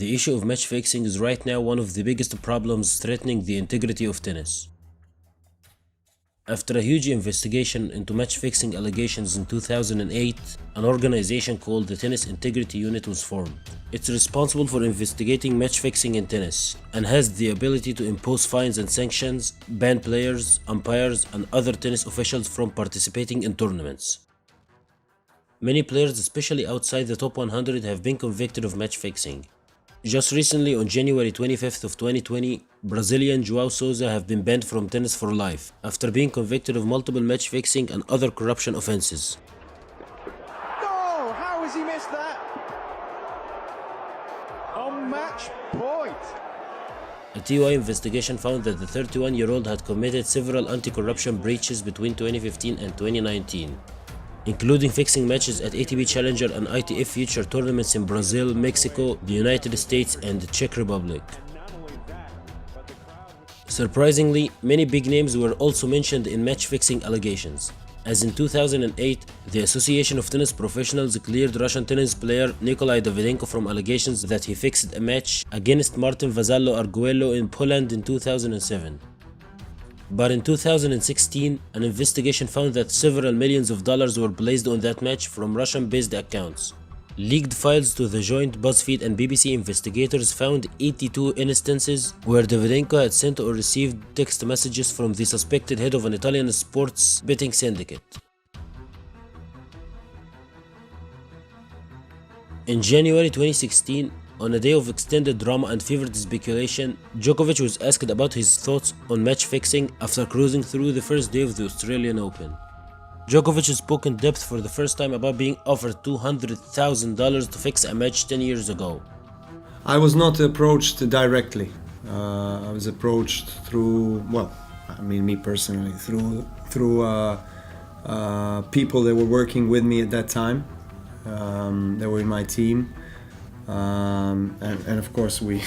The issue of match fixing is right now one of the biggest problems threatening the integrity of tennis. After a huge investigation into match fixing allegations in 2008, an organization called the Tennis Integrity Unit was formed. It's responsible for investigating match fixing in tennis and has the ability to impose fines and sanctions, ban players, umpires, and other tennis officials from participating in tournaments. Many players, especially outside the top 100, have been convicted of match fixing. Just recently, on January 25th of 2020, Brazilian João Sousa have been banned from tennis for life after being convicted of multiple match fixing and other corruption offenses. Oh, how has he missed that? On match point. A TUI investigation found that the 31-year-old had committed several anti-corruption breaches between 2015 and 2019. Including fixing matches at ATP Challenger and ITF Future tournaments in Brazil, Mexico, the United States, and the Czech Republic. Surprisingly, many big names were also mentioned in match-fixing allegations, as in 2008, the Association of Tennis Professionals cleared Russian tennis player Nikolai Davydenko from allegations that he fixed a match against Martin Vasallo Arguello in Poland in 2007. But in 2016, an investigation found that several millions of dollars were placed on that match from Russian-based accounts. Leaked files to the joint BuzzFeed and BBC investigators found 82 instances where Davydenko had sent or received text messages from the suspected head of an Italian sports betting syndicate. In January 2016, on a day of extended drama and fevered speculation, Djokovic was asked about his thoughts on match fixing after cruising through the first day of the Australian Open. Djokovic spoke in depth for the first time about being offered $200,000 to fix a match 10 years ago. I was not approached directly. I was approached through, me personally, through people that were working with me at that time. They were in my team. And of course we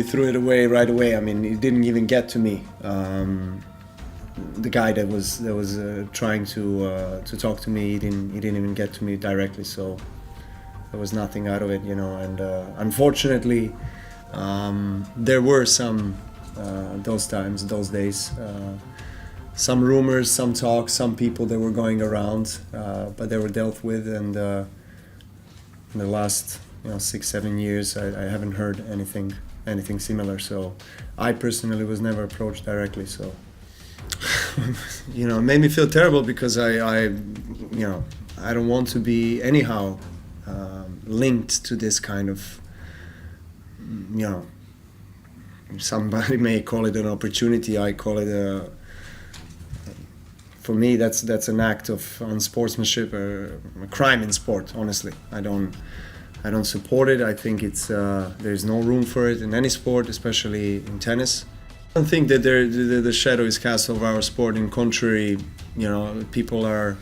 threw it away right away. I mean, it didn't even get to me. The guy that was trying to talk to me, he didn't even get to me directly. So there was nothing out of it, you know. And unfortunately, there were some those days, some rumors, some talk, some people that were going around, but they were dealt with and. In the last 6-7 years, I haven't heard anything similar. So I personally was never approached directly. So it made me feel terrible because I don't want to be anyhow linked to this kind of somebody may call it an opportunity. I call it for me, that's an act of unsportsmanship, or a crime in sport. Honestly, I don't support it. I think there's no room for it in any sport, especially in tennis. I don't think that the shadow is cast over our sport. In contrary, people are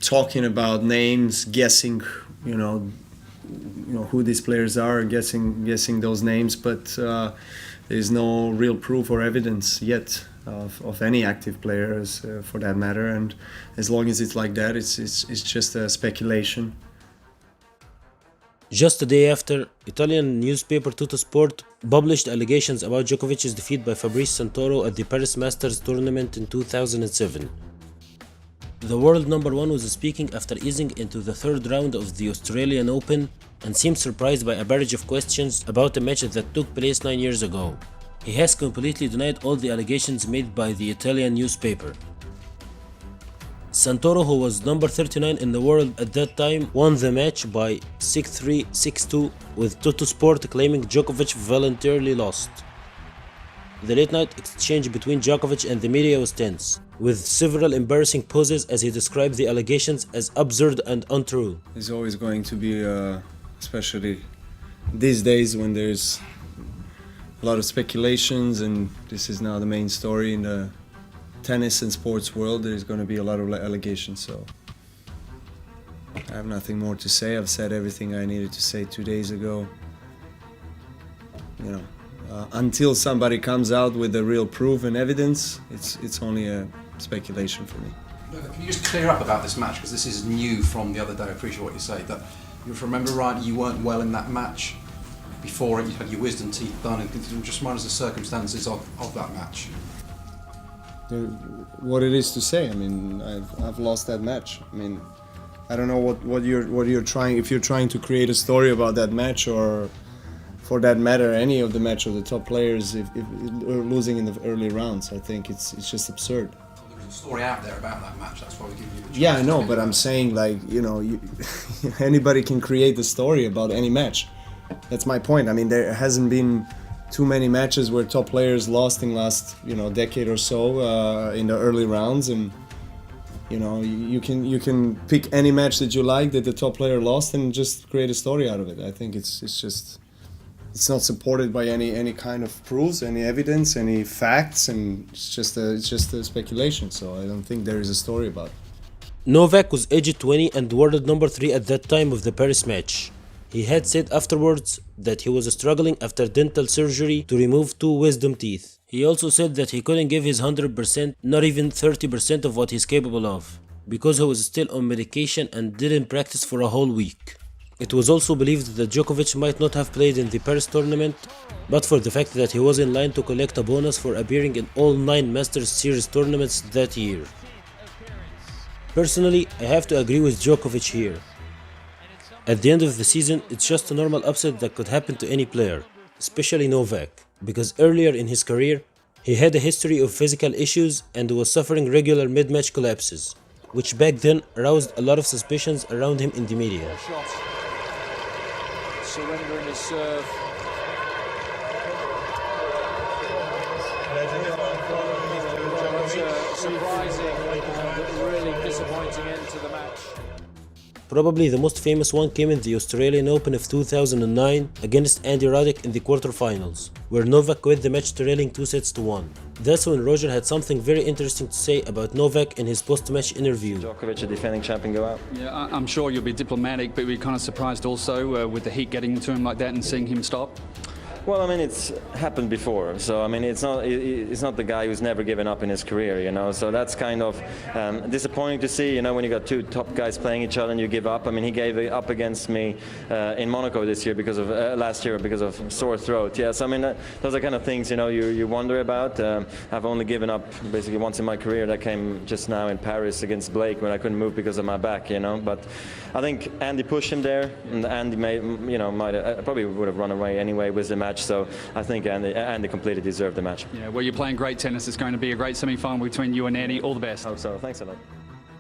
talking about names, guessing, who these players are, guessing those names, but there's no real proof or evidence yet. Of any active players, for that matter, and as long as it's like that, it's just a speculation. Just a day after, Italian newspaper Tuttosport published allegations about Djokovic's defeat by Fabrice Santoro at the Paris Masters tournament in 2007. The world number one was speaking after easing into the third round of the Australian Open and seemed surprised by a barrage of questions about a match that took place 9 years ago. He has completely denied all the allegations made by the Italian newspaper. Santoro, who was number 39 in the world at that time, won the match by 6-3, 6-2, with Tuttosport claiming Djokovic voluntarily lost. The late-night exchange between Djokovic and the media was tense, with several embarrassing pauses as he described the allegations as absurd and untrue. There's always going to be, especially these days when there's a lot of speculations, and this is now the main story in the tennis and sports world. There's going to be a lot of allegations, so I have nothing more to say. I've said everything I needed to say 2 days ago. Until somebody comes out with the real proof and evidence, it's only a speculation for me. Can you just clear up about this match, because this is new from the other day? I appreciate what you say, that if I remember right, you weren't well in that match. Before it, you had your wisdom teeth done. Just remind us the circumstances of that match. What it is to say. I mean, I've lost that match. I mean, I don't know what you're trying. If you're trying to create a story about that match, or for that matter, any of the match of the top players, if losing in the early rounds, I think it's just absurd. There's a story out there about that match. That's why we give you the chance. Yeah, I know, but I'm saying, like, you know, anybody can create the story about any match. That's my point. I mean, there hasn't been too many matches where top players lost in last, decade or so in the early rounds, and you can pick any match that you like that the top player lost and just create a story out of it. I think it's not supported by any kind of proofs, any evidence, any facts, and it's just a speculation. So I don't think there is a story about it. Novak was aged 20 and world number 3 at that time of the Paris match. He had said afterwards that he was struggling after dental surgery to remove 2 wisdom teeth. He also said that he couldn't give his 100%, not even 30% of what he's capable of, because he was still on medication and didn't practice for a whole week. It was also believed that Djokovic might not have played in the Paris tournament, but for the fact that he was in line to collect a bonus for appearing in all 9 Masters Series tournaments that year. Personally, I have to agree with Djokovic here. At the end of the season, it's just a normal upset that could happen to any player, especially Novak, because earlier in his career, he had a history of physical issues and was suffering regular mid-match collapses, which back then aroused a lot of suspicions around him in the media. Surrendering his serve. That's a surprising but really disappointing end to the match. Probably the most famous one came in the Australian Open of 2009 against Andy Roddick in the quarterfinals, where Novak quit the match trailing 2-1. That's when Roger had something very interesting to say about Novak in his post-match interview. Djokovic, a defending champion, go out? Yeah, I'm sure you'll be diplomatic, but we're kind of surprised also with the heat getting to him like that and seeing him stop. Well, I mean, it's happened before, so I mean, it's not the guy who's never given up in his career, so that's kind of disappointing to see, when you got 2 top guys playing each other and you give up. I mean, he gave up against me in Monaco this year because of last year because of sore throat. Yeah, so I mean, those are kind of things you wonder about. I've only given up basically once in my career. That came just now in Paris against Blake when I couldn't move because of my back, But I think Andy pushed him there, and Andy probably would have run away anyway with the match. So I think Andy completely deserved the match. Yeah, well, you're playing great tennis. It's going to be a great semi-final between you and Andy. All the best. Hope so. Thanks a lot.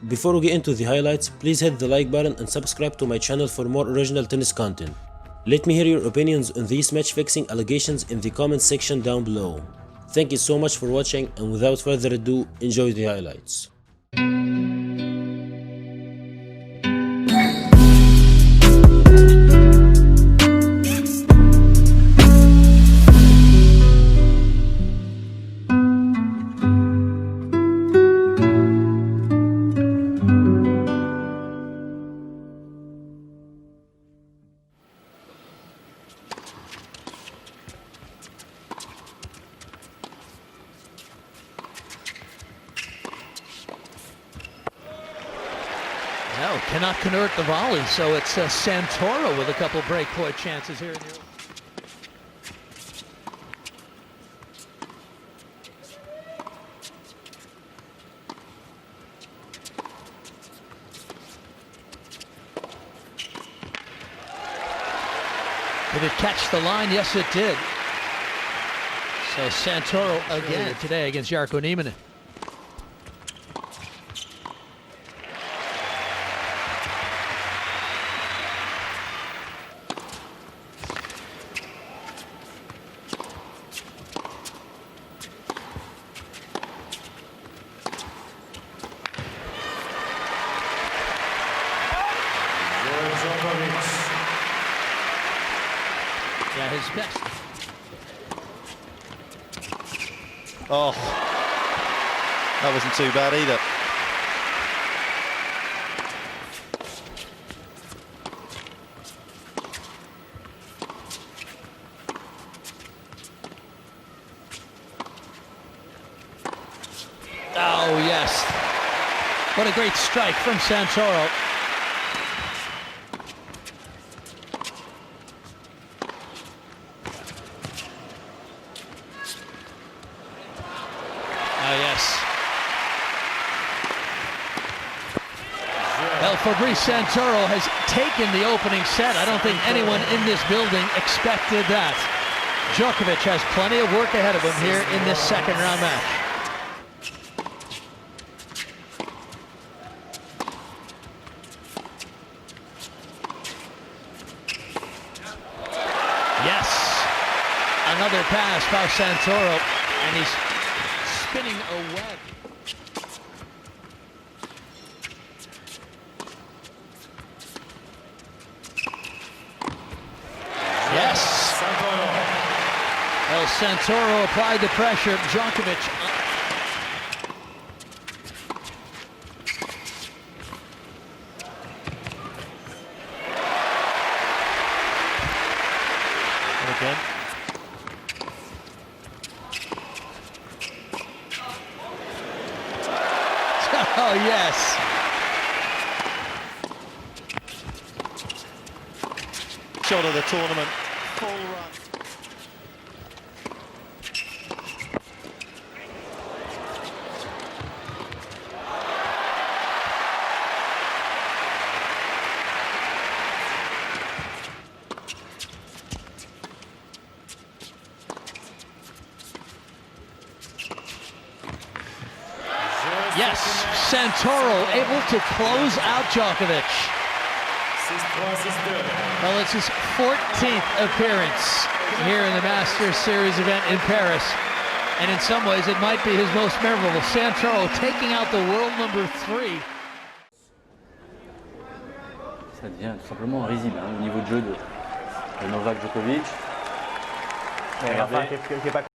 Before we get into the highlights, please hit the like button and subscribe to my channel for more original tennis content. Let me hear your opinions on these match-fixing allegations in the comments section down below. Thank you so much for watching, and without further ado, enjoy the highlights. No, cannot convert the volley, so it's Santoro with a couple breakpoint chances here. Did it catch the line? Yes, it did. So Santoro again today against Jarkko Nieminen. Yeah, his best. Oh, that wasn't too bad either. Oh, yes. What a great strike from Santoro. Well, Fabrice Santoro has taken the opening set. I don't think anyone in this building expected that. Djokovic has plenty of work ahead of him here in this second round match. Yes, another pass by Santoro, and he's spinning a web. Yes. Well, Santoro applied the pressure. Djokovic. And again. Oh, yes. Shot of the tournament. Full run. Yes, Santoro able to close out Djokovic. Well, it's his 14th appearance here in the Masters Series event in Paris. And in some ways, it might be his most memorable. Santoro taking out the world number 3. Ça devient tout simplement risible au niveau de jeu de Novak Djokovic.